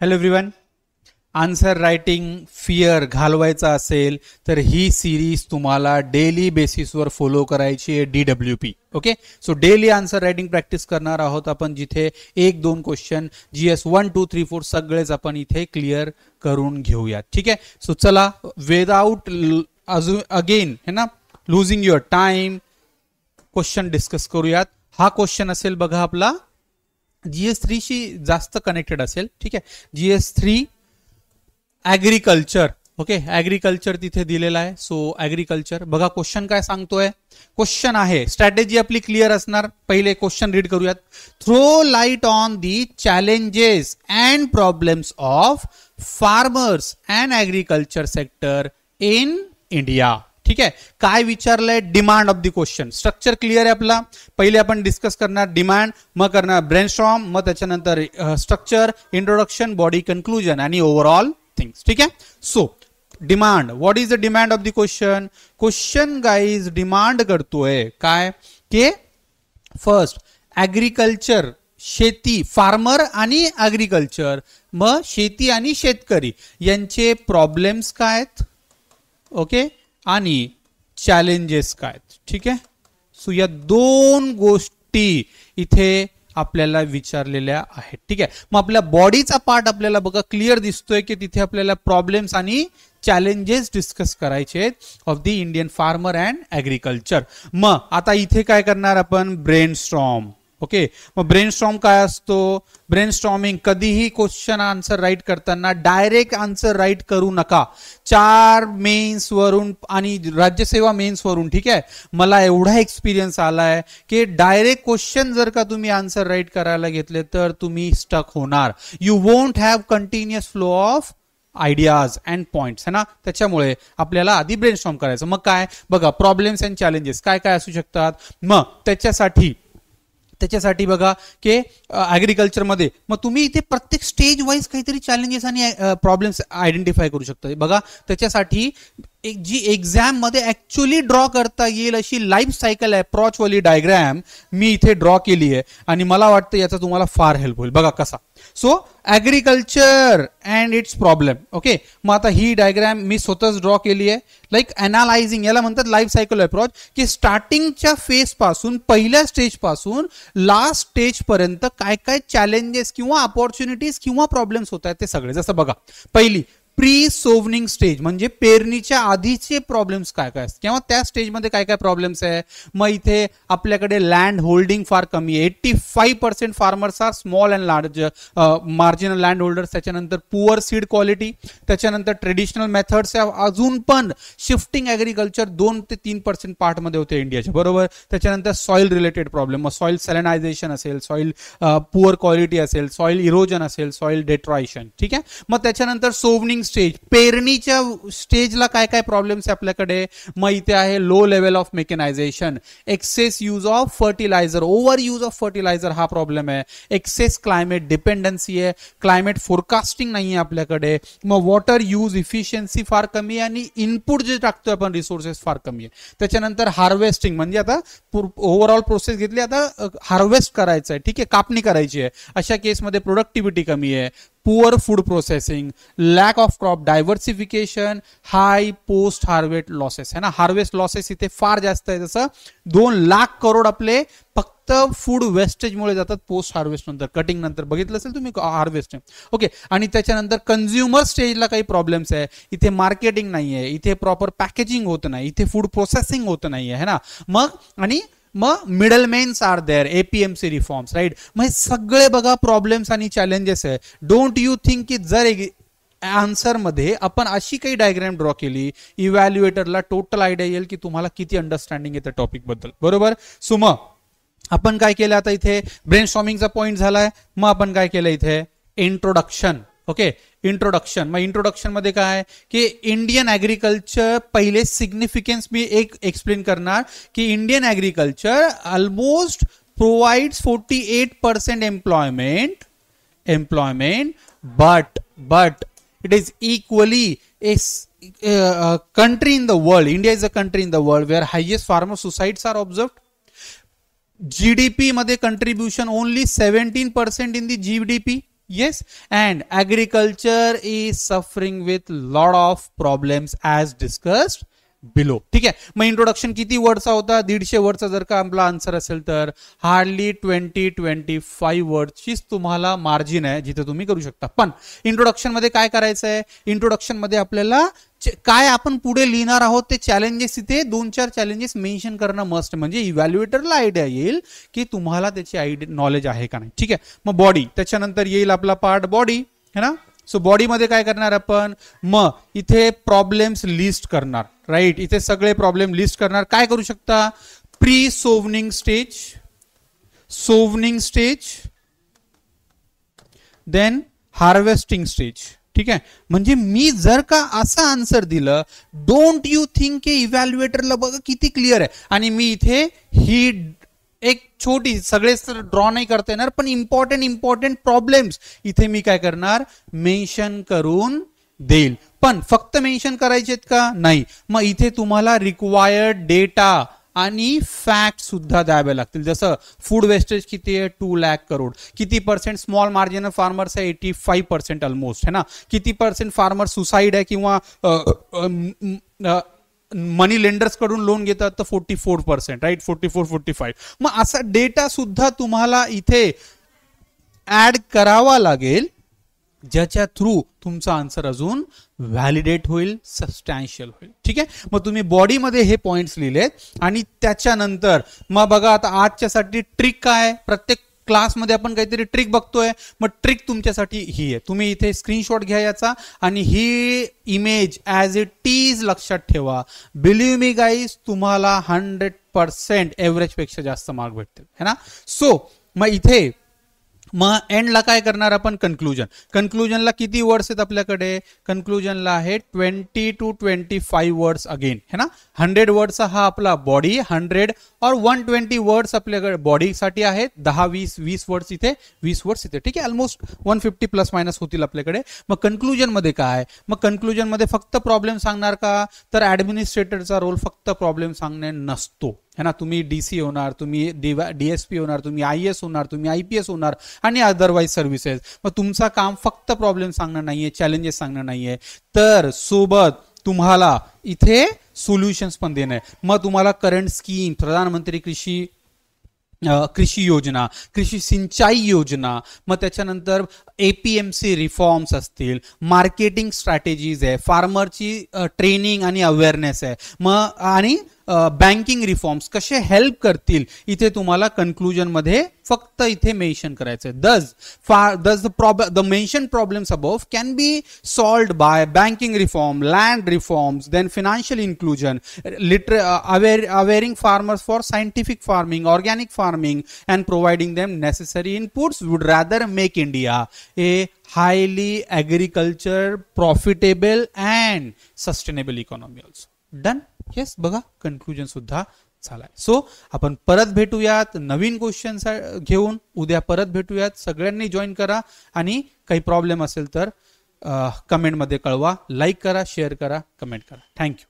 Hello everyone. Answer writing fear घालवायचा असेल तर ही सिरीज तुम्हाला डेली बेसिसवर फॉलो करायची आहे. DWP. Okay, so daily answer writing practice करणार आहोत आपण, जिथे 1-2 क्वेश्चन GS 1, 2, 3, 4 सगळेच आपण इथे क्लिअर करून घेऊयात. ठीक आहे, सो चला विदाउट अगेन है ना losing your time question discuss करूयात. हा क्वेश्चन असेल बघा आपला GS3 शी जास्त कनेक्टेड असेल. ठीक आहे, GS3 ऍग्रिकल्चर. ओके, ऍग्रिकल्चर तिथे दिलेला आहे. सो ऍग्रिकल्चर बघा क्वेश्चन काय सांगतोय. क्वेश्चन आहे, स्ट्रॅटेजी आपली क्लिअर असणार. पहिले क्वेश्चन रीड करूयात. Throw light on the challenges and problems of farmers and agriculture sector in India. ठीक आहे, काय विचारलंय, demand of the question. Structure clear आहे आपला. पहिले आपण डिस्कस करणार डिमांड, मग करणार ब्रेनस्टॉर्म, मग त्याच्यानंतर स्ट्रक्चर, इंट्रोडक्शन, बॉडी कन्क्लुजन आणि ओव्हरऑल थिंग्स. ठीक आहे, so demand. What is the demand of the question. Question guys demand करतोय काय की फर्स्ट ऍग्रिकल्चर, शेती, फार्मर आणि ऍग्रिकल्चर, मग शेती आणि शेतकरी यांचे प्रॉब्लेम्स काय आहेत. ओके, आणि चॅलेंजेस काय. ठीक आहे, सो या दोन गोष्टी इथे आपल्याला विचारलेल्या आहेत. ठीक आहे, मग आपल्या बॉडीचा पार्ट आपल्याला बघा क्लिअर दिसतोय की तिथे आपल्याला प्रॉब्लेम्स आणि चॅलेंजेस डिस्कस करायचे आहेत of the Indian farmer and agriculture. मग आता इथे काय करणार आपण, ब्रेनस्टॉर्म. ओके, मग ब्रेनस्टॉर्म काय असतो. ब्रेनस्टॉर्मिंग, कधीही क्वेश्चन आन्सर राईट करताना डायरेक्ट आन्सर राईट करू नका. 4 मेन्स वरून आणि राज्यसेवा मेन्स वरून, ठीक आहे, मला एवढा एक्सपिरियन्स आलाय की डायरेक्ट क्वेश्चन जर का तुम्ही आन्सर राईट करायला घेतले तर तुम्ही स्टक होणार. You won't have continuous flow of ideas and points है ना. त्याच्यामुळे आपल्याला आधी ब्रेनस्टॉर्म करायचं. मग काय बघा, प्रॉब्लेम्स अँड चॅलेंजेस काय काय असू शकतात. मग त्याच्यासाठी बघा की ऍग्रिकल्चर मध्ये मग तुम्ही इथे प्रत्येक स्टेज वाईज काहीतरी चॅलेंजेस आणि प्रॉब्लेम्स आयडेंटिफाय करू शकता. बघा त्याच्यासाठी एक जी एक्झाम मध्ये ऍक्च्युअली ड्रॉ करता येईल अशी लाईफ सायकल अप्रोच वाली डायग्राम मी इथे ड्रॉ केली आहे आणि मला वाटतं याचा तुम्हाला फार हेल्प होईल. बघा कसा. So agriculture and it's problem. Okay, मग आता ही डायग्राम मी स्वतःच ड्रॉ केली आहे. लाईक अनालायझिंग, याला म्हणतात लाईफ सायकल अप्रोच, की स्टार्टिंगच्या फेज पासून, पहिल्या स्टेज पासून लास्ट स्टेज पर्यंत काय काय चॅलेंजेस किंवा अपॉर्च्युनिटीज किंवा प्रॉब्लेम्स होत आहेत ते सगळे. जसं बघा, पहिली प्री सोवनिंग स्टेज म्हणजे पेरणीच्या आधीचे प्रॉब्लेम्स काय काय असतात किंवा त्या स्टेजमध्ये काय काय प्रॉब्लेम्स आहे. मग इथे आपल्याकडे लँड होल्डिंग फार कमी आहे. 85% farmers are small and large marginal land holders. त्याच्यानंतर पुअर सीड क्वालिटी, त्याच्यानंतर ट्रेडिशनल मेथड्स अजून पण शिफ्टिंग ऍग्रिकल्चर 2 ते 3% पार्टमध्ये होते इंडियाच्या, बरोबर. त्याच्यानंतर सॉइल रिलेटेड प्रॉब्लेम, मग सॉइल सॅलिनायझेशन असेल, सॉइल पुअर क्वालिटी असेल, सॉइल इरोजन असेल, सॉइल डेट्रॉयशन. ठीक आहे, मग त्याच्यानंतर सोवनिंग स्टेज, पेरणीच्या स्टेजला काय काय प्रॉब्लेम्स आहे आपल्याकडे. मग इथे आहे low level of mechanisation, excess use of fertiliser, over use of fertiliser हा प्रॉब्लेम आहे. एक्सेस क्लायमेट डिपेंडन्सी आहे, क्लायमेट फोरकास्टिंग नाही आहे आपल्याकडे. मग वॉटर यूज इफिशियन्सी फार कमी आहे आणि इनपुट जे टाकतोय आपण रिसोर्सेस फार कमी आहे. त्याच्यानंतर हार्वेस्टिंग म्हणजे आता ओव्हरऑल प्रोसेस घेतली, आता हार्वेस्ट करायचं आहे. ठीक आहे, कापणी करायची आहे. अशा केसमध्ये प्रोडक्टिव्हिटी कमी आहे. Poor food processing, lack of crop diversification, high post harvest losses है ना. हार्वेस्ट लॉसेस इथे फार जास्त आहे. जसं 2 लाख करोड आपले फक्त फूड वेस्टेजमुळे जातात पोस्ट हार्वेस्ट नंतर, कटिंग नंतर. बघितलं असेल तुम्ही हार्वेस्ट. ओके, आणि त्याच्यानंतर कन्झ्युमर स्टेजला काही प्रॉब्लेम्स आहे. इथे मार्केटिंग नाही आहे, इथे प्रॉपर पॅकेजिंग होत नाही, इथे फूड प्रोसेसिंग होत नाही आहे ना. मग middlemens are there, APMC reforms, right. मग हे सगळे बघा प्रॉब्लेम्स आणि चॅलेंजेस आहे. डोंट यू थिंक की जर आन्सर मध्ये आपण अशी काही डायग्राम ड्रॉ केली, इव्हॅल्युएटरला टोटल आयडिया येईल की तुम्हाला किती अंडरस्टँडिंग येतं टॉपिक बद्दल, बरोबर. सो मग आपण काय केलं, आता इथे ब्रेनस्टॉर्मिंगचा पॉइंट झालाय. मग आपण काय केलं इथे, इंट्रोडक्शन. Okay, introduction. मग इंट्रोडक्शन मध्ये काय की इंडियन ऍग्रिकल्चर पहिले सिग्निफिकन्स मी एक एक्सप्लेन करणार की Indian agriculture almost provides 48% employment, but it is equally a country in the world. India is a country in the world where highest farmer suicides are observed. GDP मध्ये contribution only 17% in the GDP. Yes, and agriculture is suffering with lot of problems as discussed below. ठीक आहे, मग introduction किती वर्डचा होता? 150 वर्डचा जर का आपला answer असेल तर हार्डली 20-25 वर्डचीच तुम्हाला मार्जिन आहे जिथे तुम्ही करू शकता. पण इंट्रोडक्शन मध्ये काय करायचं आहे? इंट्रोडक्शन मध्ये आपल्याला काय आपण पुढे लिहिणार आहोत ते चॅलेंजेस, इथे 2-4 चॅलेंजेस मेन्शन करणं मस्ट, म्हणजे इव्हॅल्युएटरला आयडिया येईल की तुम्हाला त्याची नॉलेज आहे का नाही. ठीक आहे, मग बॉडी, त्याच्यानंतर येईल आपला पार्ट बॉडी है ना. सो बॉडी मध्ये काय करणार आपण? मग इथे प्रॉब्लेम्स लिस्ट करणार. राईट, इथे सगळे प्रॉब्लेम लिस्ट करणार. काय करू शकता? Pre sowing stage, sowing stage, then harvesting stage. ठीक आहे, म्हणजे मी जर का असं आन्सर दिलं, डोंट यू थिंक की इव्हॅल्युएटरला बघा किती क्लिअर आहे. आणि मी इथे ही एक छोटी, सगळेच तर ड्रॉ नाही करता येणार, पण इम्पॉर्टंट प्रॉब्लेम्स इथे मी काय करणार? मेन्शन करून देईल. पण फक्त मेन्शन करायचे आहेत का? नाही. मग इथे तुम्हाला रिक्वायर्ड डेटा आणि फॅक्ट सुद्धा द्यावे लागतील. जसं फूड वेस्टेज किती आहे? 2 लाख करोड. किती पर्सेंट स्मॉल मार्जिनल फार्मर्स आहे? 85% ऑलमोस्ट है ना. किती पर्सेंट फार्मर सुसाईड आहे किंवा मनी लेंडर्स कडून लोन घेतात? तर 44%. राईट, 44-45. मग असा डेटा सुद्धा तुम्हाला इथे ऍड करावा लागेल, ज्याच्या थ्रू तुमचा आन्सर अजून व्हॅलिडेट होईल, सबस्टॅन्शियल होईल. ठीक आहे, मग तुम्ही बॉडीमध्ये हे पॉइंट्स लिहिलेत आणि त्याच्यानंतर मग बघा आता आजच्यासाठी ट्रिक काय? प्रत्येक क्लासमध्ये आपण काहीतरी ट्रिक बघतोय. मग ट्रिक तुमच्यासाठी ही आहे, तुम्ही इथे स्क्रीनशॉट घ्या याचा आणि ही इमेज ॲज इट इज लक्षात ठेवा. बिलीव्ह मी गाईज, तुम्हाला 100% एव्हरेज पेक्षा जास्त मार्क भेटतील है ना. सो मग इथे मग एंडला काय करणार आपण? कन्क्लुजन. कन्क्लुजनला किती वर्ड्स आहेत आपल्याकडे? कन्क्लुजनला आहे 20-25 वर्ड्स अगेन है ना. 100 वर्ड्सचा हा आपला बॉडी, 100 और 120 वर्ड्स आपल्याकडे बॉडीसाठी आहेत, 10-20 वर्ड्स इथे, 20 वर्ड्स इथे. ठीक आहे, ऑलमोस्ट 150 प्लस मायनस होतील आपल्याकडे. मग कन्क्लुजन मध्ये काय? मग कन्क्लुजन मध्ये फक्त प्रॉब्लेम सांगणार का? तर ऍडमिनिस्ट्रेटरचा रोल फक्त प्रॉब्लेम सांगणे नसतो है ना. तुम्ही डीसी होणार, तुम्ही डीएसपी होणार, तुम्ही आयएएस होणार, तुम्ही आयपीएस होणार आणि अदरवाईज सर्व्हिसेस. मग तुमचं काम फक्त प्रॉब्लेम सांगणं नाहीये, चॅलेंजेस सांगणं नाहीये, तर सोबत तुम्हाला इथे सोल्युशन्स पण देणं आहे. मग तुम्हाला करंट स्कीम, प्रधानमंत्री कृषी योजना, कृषी सिंचाई योजना, मग त्याच्यानंतर एपीएमसी रिफॉर्म्स असतील, मार्केटिंग स्ट्रॅटेजीज आहे, फार्मरची ट्रेनिंग आणि अवेअरनेस आहे, मग आणि बँकिंग रिफॉर्म्स कसे हेल्प करतील इथे तुम्हाला कन्क्लुजन मध्ये फक्त इथे मेन्शन करायचं आहे. The mention problems above can be solved by banking reform, land reforms, then financial inclusion, awaring farmers for scientific farming, organic farming and providing them necessary inputs would rather make India a highly agriculture profitable and sustainable economy also. Done? Yes, बघा conclusion सुद्धा झालाय. So आपण परत भेटूयात नवीन question घेऊन, उद्या परत भेटूयात. सगळ्यांनी जॉईन करा आणि काही प्रॉब्लेम असेल तर कमेंट मध्ये कळवा. लाईक करा, शेअर करा, कमेंट करा. थँक्यू.